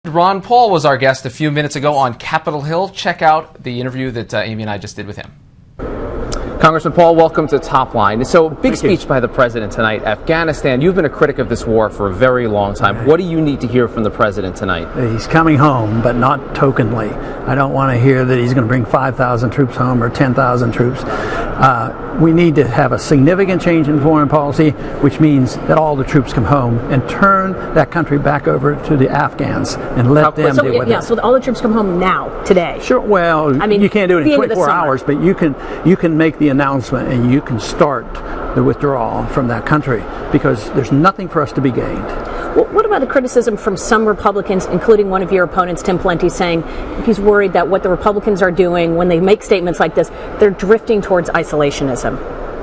Ron Paul was our guest a few minutes ago on Capitol Hill. Check out the interview that Amy and I just did with him. Congressman Paul, welcome to Top Line. So, big speech by the president tonight. Afghanistan, you've been a critic of this war for a very long time. What do you need to hear from the president tonight? He's coming home, but not tokenly. I don't want to hear that he's going to bring 5,000 troops home or 10,000 troops. We need to have a significant change in foreign policy, which means that all the troops come home and turn that country back over to the Afghans and let them deal with it. So all the troops come home now, today. Sure. Well, I mean, you can't do it in 24 hours, but you can make the announcement and you can start the withdrawal from that country because there's nothing for us to be gained. Well, what about the criticism from some Republicans, including one of your opponents, Tim Pawlenty, saying he's worried that what the Republicans are doing when they make statements like this, they're drifting towards isolationism?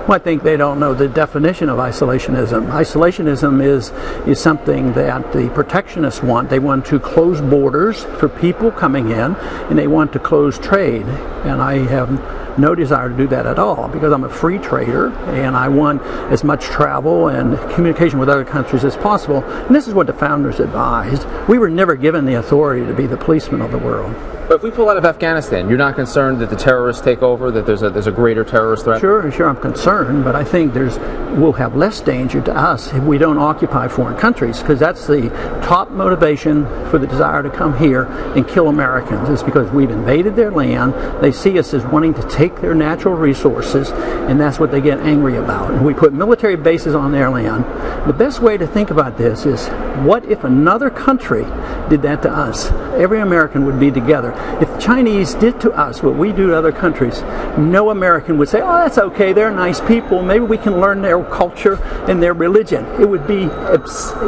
Well, I think they don't know the definition of isolationism. Isolationism is something that the protectionists want. They want to close borders for people coming in, and they want to close trade. And I have no desire to do that at all because I'm a free trader and I want as much travel and communication with other countries as possible. And this is what the founders advised. We were never given the authority to be the policemen of the world. But if we pull out of Afghanistan, you're not concerned that the terrorists take over, that there's a greater terrorist threat? Sure, I'm concerned, but I think we'll have less danger to us if we don't occupy foreign countries, because that's the top motivation for the desire to come here and kill Americans. It's because we've invaded their land. They see us as wanting to take their natural resources, and that's what they get angry about. And we put military bases on their land. The best way to think about this is, what if another country did that to us? Every American would be together. If the Chinese did to us what we do to other countries, no American would say, oh, that's okay, they're nice people, maybe we can learn their culture and their religion. It would be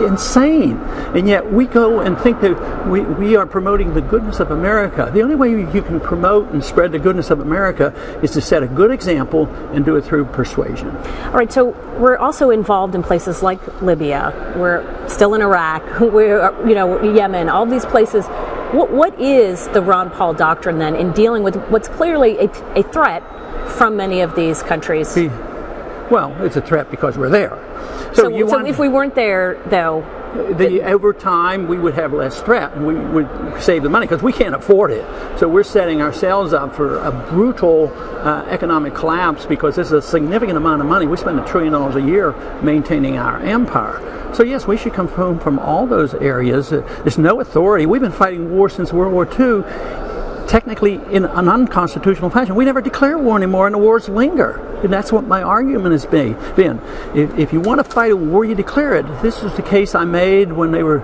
insane. And yet we go and think that we are promoting the goodness of America. The only way you can promote and spread the goodness of America is to set a good example and do it through persuasion. All right, so we're also involved in places like Libya, we're still in Iraq, we're, Yemen, all these places. What is the Ron Paul doctrine then in dealing with what's clearly a threat from many of these countries? Well, it's a threat because we're there. So if we weren't there, though, over time we would have less threat and we would save the money because we can't afford it. So we're setting ourselves up for a brutal economic collapse because this is a significant amount of money. We spend $1 trillion a year maintaining our empire. So yes, we should come home from all those areas. There's no authority. We've been fighting war since World War II, technically in an unconstitutional fashion. We never declare war anymore and the wars linger. And that's what my argument has been. If you want to fight a war, you declare it. This is the case I made when they were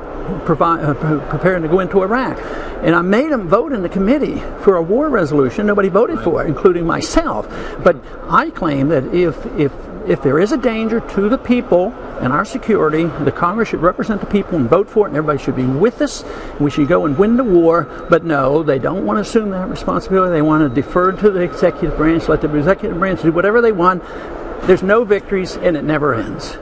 preparing to go into Iraq. And I made them vote in the committee for a war resolution. Nobody voted for it, including myself. But I claim that if there is a danger to the people and our security, the Congress should represent the people and vote for it, and everybody should be with us. We should go and win the war. But no, they don't want to assume that responsibility. They want to defer to the executive branch, let the executive branch do whatever they want. There's no victories, and it never ends.